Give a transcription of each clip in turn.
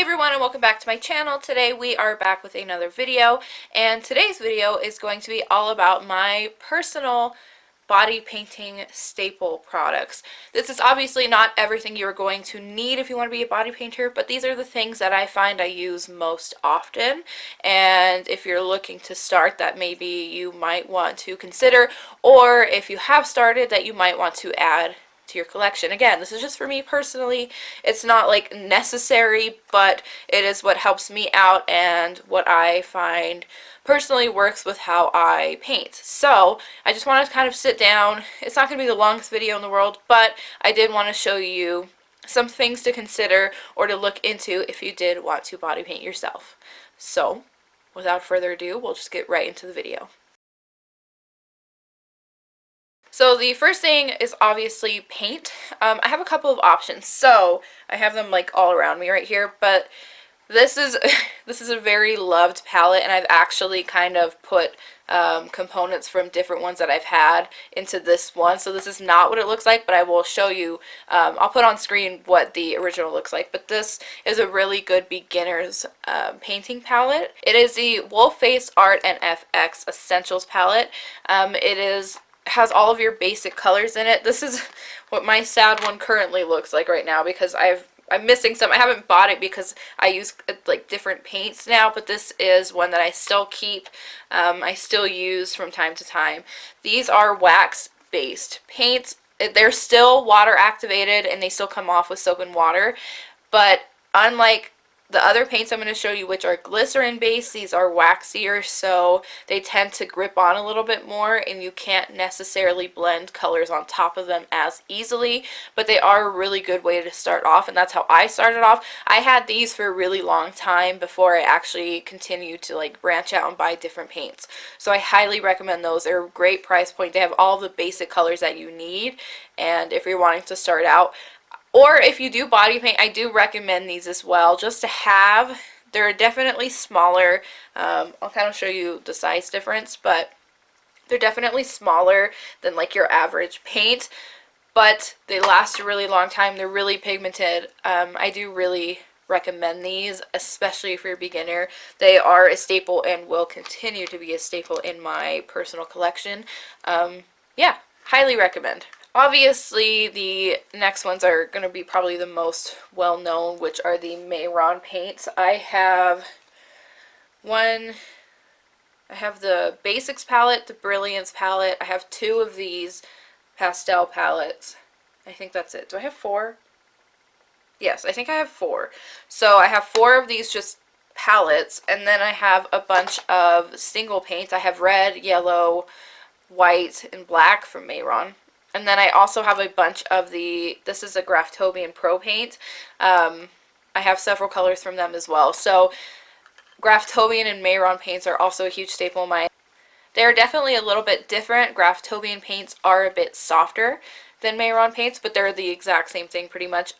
everyone, and welcome back to my channel. Today we are back with another video, and today's video is going to be all about my personal body painting staple products. This is obviously not everything you're going to need if you want to be a body painter, but these are the things that I find I use most often, and if you're looking to start, that maybe you might want to consider, or if you have started, that you might want to add to your collection. Again, this is just for me personally. It's not like necessary, but it is what helps me out and what I find personally works with how I paint. So I just want to kind of sit down. It's not going to be the longest video in the world, but I did want to show you some things to consider or to look into if you did want to body paint yourself. So without further ado, we'll just get right into the video. So the first thing is obviously paint. I have a couple of options. So I have them like all around me right here, but this is this is a very loved palette, and I've actually kind of put components from different ones that I've had into this one. So this is not what it looks like, but I will show you. I'll put on screen what the original looks like, but this is a really good beginner's painting palette. It is the Wolf Face Art and FX Essentials palette. It has all of your basic colors in it. This is what my sad one currently looks like right now, because I'm missing some. I haven't bought it because I use like different paints now, but this is one that I still keep. I still use from time to time. These are wax based paints. They're still water activated and they still come off with soap and water, but unlike the other paints I'm going to show you, which are glycerin based, these are waxier, so they tend to grip on a little bit more, and you can't necessarily blend colors on top of them as easily, but they are a really good way to start off, and that's how I started off. I had these for a really long time before I actually continued to like branch out and buy different paints. So I highly recommend those. They're a great price point. They have all the basic colors that you need, and if you're wanting to start out, or if you do body paint, I do recommend these as well, just to have. They're definitely smaller. I'll kind of show you the size difference, but they're definitely smaller than like your average paint, but they last a really long time. They're really pigmented. I do really recommend these, especially if you're a beginner. They are a staple and will continue to be a staple in my personal collection. Yeah, highly recommend. Obviously, the next ones are going to be probably the most well-known, which are the Mehron paints. I have the Basics palette, the Brilliance palette. I have two of these pastel palettes. I think that's it. Do I have four? Yes, I think I have four. So I have four of these just palettes, and then I have a bunch of single paints. I have red, yellow, white, and black from Mehron. And then I also have a bunch of this is a Graftobian Pro paint. I have several colors from them as well. So Graftobian and Mehron paints are also a huge staple of mine. They're definitely a little bit different. Graftobian paints are a bit softer than Mehron paints, but they're the exact same thing pretty much.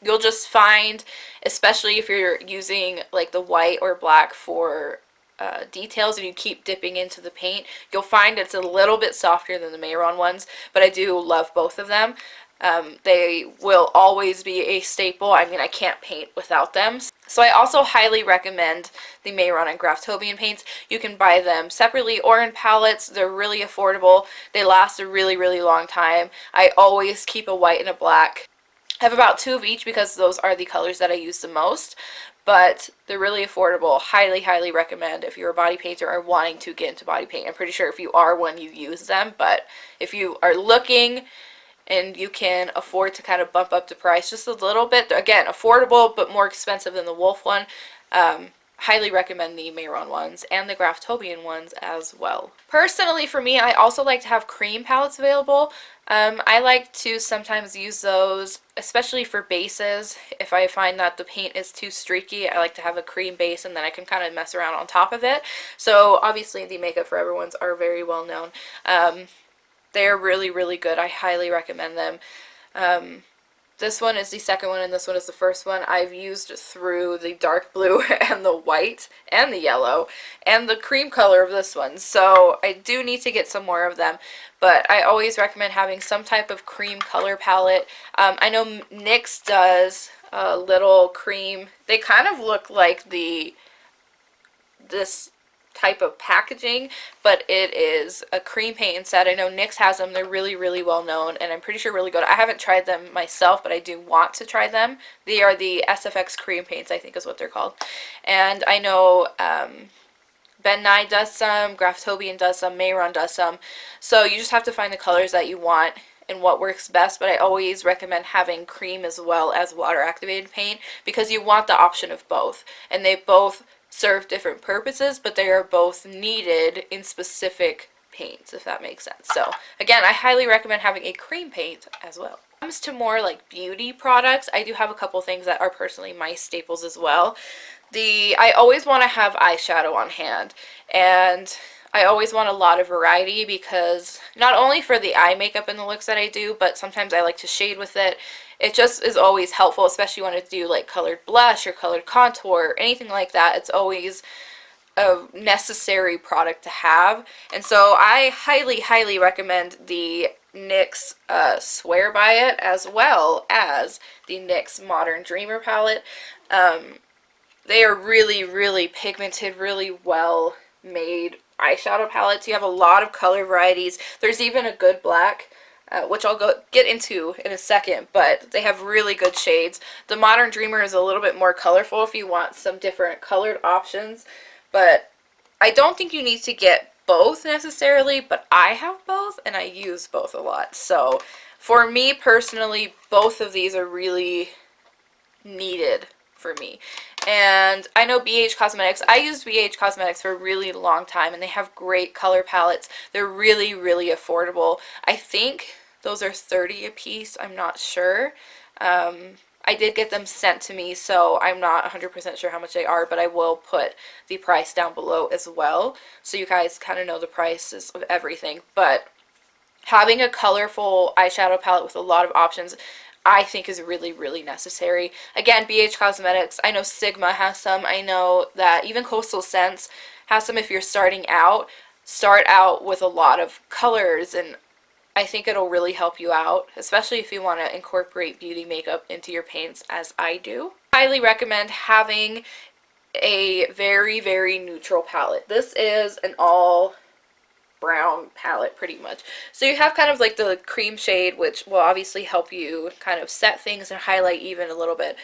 You'll just find, especially if you're using like the white or black for details and you keep dipping into the paint, you'll find it's a little bit softer than the Mehron ones, but I do love both of them. They will always be a staple. I mean, I can't paint without them. So I also highly recommend the Mehron and Graftobian paints. You can buy them separately or in palettes. They're really affordable. They last a really, really long time. I always keep a white and a black. I have about two of each because those are the colors that I use the most, but they're really affordable. Highly, highly recommend if you're a body painter or wanting to get into body paint. I'm pretty sure if you are one, you use them, but if you are looking and you can afford to kind of bump up the price just a little bit, again, affordable but more expensive than the Wolf one, highly recommend the Mehron ones and the Graftobian ones as well. Personally, for me, I also like to have cream palettes available. I like to sometimes use those, especially for bases. If I find that the paint is too streaky, I like to have a cream base and then I can kind of mess around on top of it. So obviously the Makeup Forever ones are very well known. They're really, really good. I highly recommend them. This one is the second one and this one is the first one. I've used through the dark blue and the white and the yellow and the cream color of this one. So I do need to get some more of them, but I always recommend having some type of cream color palette. I know NYX does a little cream. They kind of look like this type of packaging, but it is a cream paint instead. I know NYX has them. They're really, really well known, and I'm pretty sure really good. I haven't tried them myself, but I do want to try them. They are the SFX cream paints, I think is what they're called. And I know Ben Nye does some, Graftobian does some, Mayron does some. So you just have to find the colors that you want and what works best, but I always recommend having cream as well as water activated paint because you want the option of both, and they both serve different purposes, but they are both needed in specific paints, if that makes sense. So again, I highly recommend having a cream paint as well. When it comes to more like beauty products, I do have a couple things that are personally my staples as well. I always want to have eyeshadow on hand, and I always want a lot of variety because not only for the eye makeup and the looks that I do, but sometimes I like to shade with it. It just is always helpful, especially when I do like colored blush or colored contour or anything like that. It's always a necessary product to have. And so I highly, highly recommend the NYX Swear By It as well as the NYX Modern Dreamer palette. They are really, really pigmented, really well made eyeshadow palettes. You have a lot of color varieties. There's even a good black, which I'll get into in a second, but they have really good shades. The Modern Dreamer is a little bit more colorful if you want some different colored options, but I don't think you need to get both necessarily, but I have both and I use both a lot. So for me personally, both of these are really needed for me. And I know BH Cosmetics, I used BH Cosmetics for a really long time, and they have great color palettes. They're really, really affordable. I think those are $30 a piece. I'm not sure. I did get them sent to me, so I'm not 100% sure how much they are, but I will put the price down below as well, so you guys kind of know the prices of everything. But having a colorful eyeshadow palette with a lot of options, I think is really, really necessary. Again, BH Cosmetics, I know Sigma has some. I know that even Coastal Scents has some if you're starting out. Start out with a lot of colors, and I think it'll really help you out, especially if you want to incorporate beauty makeup into your paints as I do. Highly recommend having a very, very neutral palette. This is an all brown palette pretty much. So you have kind of like the cream shade, which will obviously help you kind of set things and highlight even a little bit.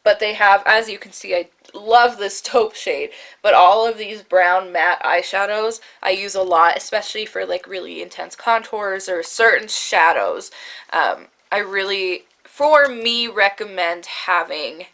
But they have, as you can see, I love this taupe shade, but all of these brown matte eyeshadows I use a lot, especially for like really intense contours or certain shadows. I really, for me, recommend having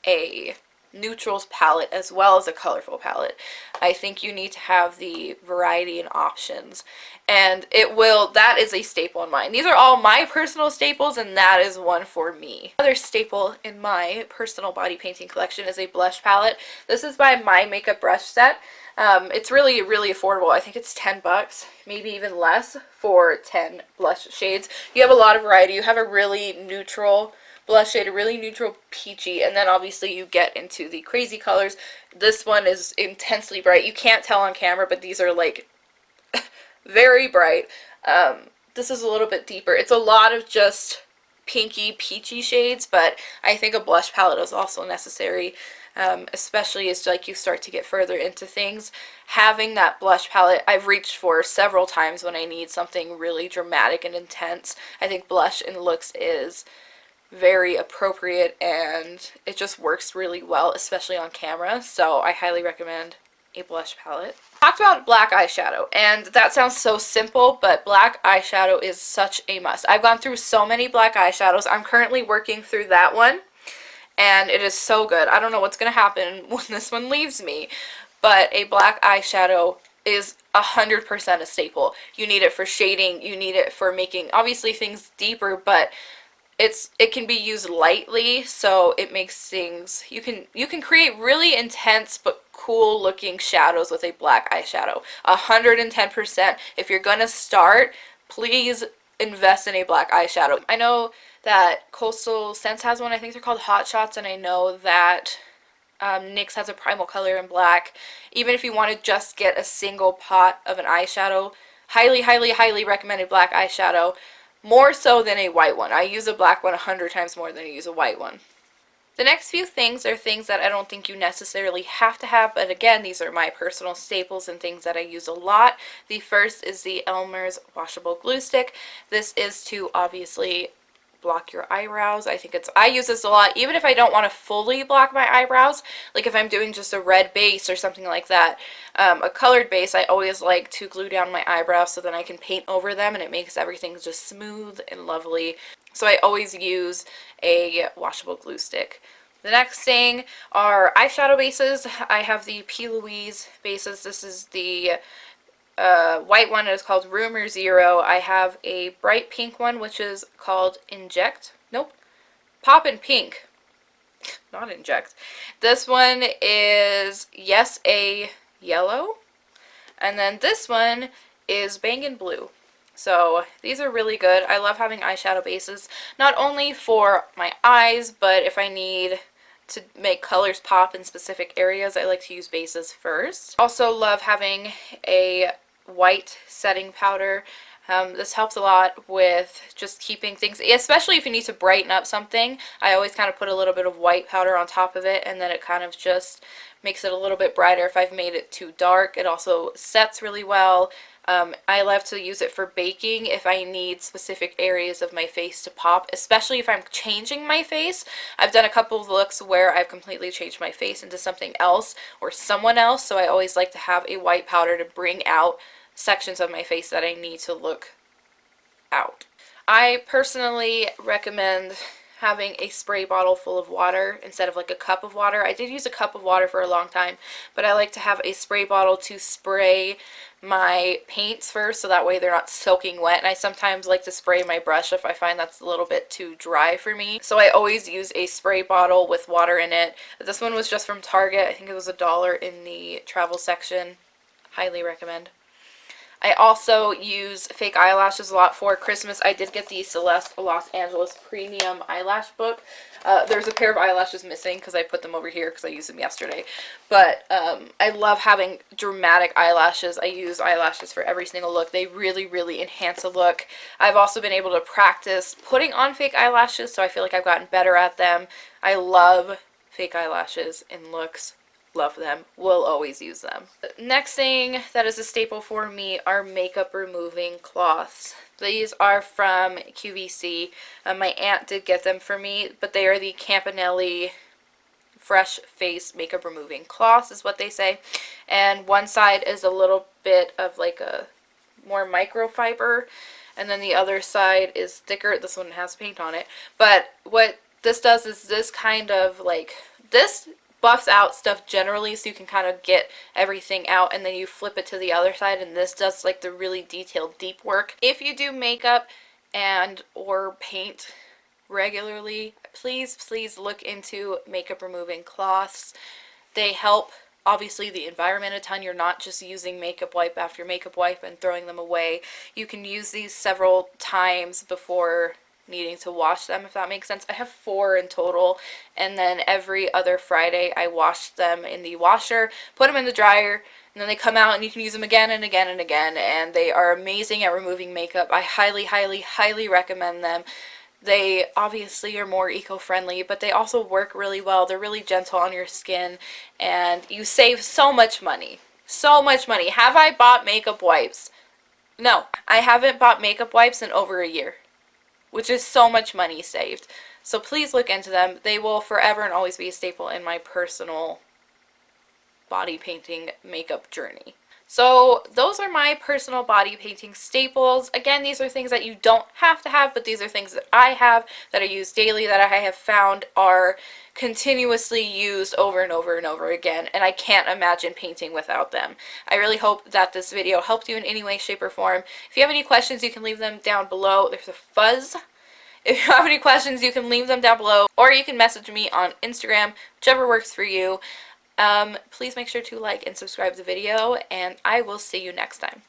a neutrals palette as well as a colorful palette. I think you need to have the variety and options, and that is a staple in mine. These are all my personal staples, and that is one for me. Another staple in my personal body painting collection is a blush palette. This is by My Makeup Brush Set. It's really, really affordable. I think it's 10 bucks, maybe even less for 10 blush shades. You have a lot of variety. You have a really neutral blush shade, a really neutral peachy, and then obviously you get into the crazy colors. This one is intensely bright. You can't tell on camera, but these are like very bright. This is a little bit deeper. It's a lot of just pinky peachy shades, but I think a blush palette is also necessary, especially as like you start to get further into things. Having that blush palette I've reached for several times when I need something really dramatic and intense. I think blush and looks is very appropriate, and it just works really well, especially on camera. So I highly recommend a blush palette. Talked about black eyeshadow, and that sounds so simple, but black eyeshadow is such a must. I've gone through so many black eyeshadows. I'm currently working through that one, and it is so good. I don't know what's going to happen when this one leaves me, but a black eyeshadow is 100% a staple. You need it for shading, you need it for making obviously things deeper, but it can be used lightly, so it makes things, you can create really intense but cool looking shadows with a black eyeshadow. 110%. If you're gonna start, please invest in a black eyeshadow. I know that Coastal Scents has one. I think they're called Hot Shots, and I know that NYX has a primal color in black. Even if you want to just get a single pot of an eyeshadow, highly, highly, highly recommended black eyeshadow. More so than a white one. I use a black one 100 times more than I use a white one. The next few things are things that I don't think you necessarily have to have, but again, these are my personal staples and things that I use a lot. The first is the Elmer's washable glue stick. This is to obviously block your eyebrows. I use this a lot, even if I don't want to fully block my eyebrows, like if I'm doing just a red base or something like that, a colored base, I always like to glue down my eyebrows so then I can paint over them and it makes everything just smooth and lovely. So I always use a washable glue stick. The next thing are eyeshadow bases. I have the P. Louise bases. This is the white one. Is called Rumor Zero. I have a bright pink one, which is called Inject. Nope. Poppin' Pink. Not Inject. This one is Yes A Yellow. And then this one is Bangin' Blue. So these are really good. I love having eyeshadow bases, not only for my eyes, but if I need to make colors pop in specific areas, I like to use bases first. Also love having a white setting powder. This helps a lot with just keeping things, especially if you need to brighten up something. I always kind of put a little bit of white powder on top of it, and then it kind of just makes it a little bit brighter. If I've made it too dark, it also sets really well. I love to use it for baking if I need specific areas of my face to pop, especially if I'm changing my face. I've done a couple of looks where I've completely changed my face into something else or someone else, so I always like to have a white powder to bring out sections of my face that I need to look out. I personally recommend having a spray bottle full of water instead of like a cup of water. I did use a cup of water for a long time, but I like to have a spray bottle to spray my paints first so that way they're not soaking wet, and I sometimes like to spray my brush if I find that's a little bit too dry for me. So I always use a spray bottle with water in it. This one was just from Target. I think it was $1 in the travel section. Highly recommend. I also use fake eyelashes a lot for Christmas. I did get the Celeste Los Angeles Premium Eyelash Book. There's a pair of eyelashes missing because I put them over here because I used them yesterday. But I love having dramatic eyelashes. I use eyelashes for every single look. They really, really enhance a look. I've also been able to practice putting on fake eyelashes, so I feel like I've gotten better at them. I love fake eyelashes in looks. Love them. Will always use them. Next thing that is a staple for me are makeup removing cloths. These are from QVC. My aunt did get them for me, but they are the Campanelli Fresh Face Makeup Removing Cloths is what they say. And one side is a little bit of like a more microfiber, and then the other side is thicker. This one has paint on it. But what this does is this kind of like, this buffs out stuff generally so you can kind of get everything out, and then you flip it to the other side, and this does like the really detailed deep work. If you do makeup and or paint regularly, please look into makeup removing cloths. They help obviously the environment a ton. You're not just using makeup wipe after makeup wipe and throwing them away. You can use these several times before needing to wash them, if that makes sense. I have 4 in total, and then every other Friday I wash them in the washer, put them in the dryer, and then they come out and you can use them again and again and again, and they are amazing at removing makeup. I highly recommend them. They obviously are more eco-friendly, but they also work really well. They're really gentle on your skin, and you save so much money. So much money. Have I bought makeup wipes? No, I haven't bought makeup wipes in over a year, which is so much money saved. So please look into them. They will forever and always be a staple in my personal body painting makeup journey. So those are my personal body painting staples. Again, these are things that you don't have to have, but these are things that I have, that I use daily, that I have found are continuously used over and over and over again, and I can't imagine painting without them. I really hope that this video helped you in any way, shape, or form. If you have any questions, you can leave them down below. There's a fuzz. If you have any questions, you can leave them down below, or you can message me on Instagram, whichever works for you. Please make sure to like and subscribe the video, and I will see you next time.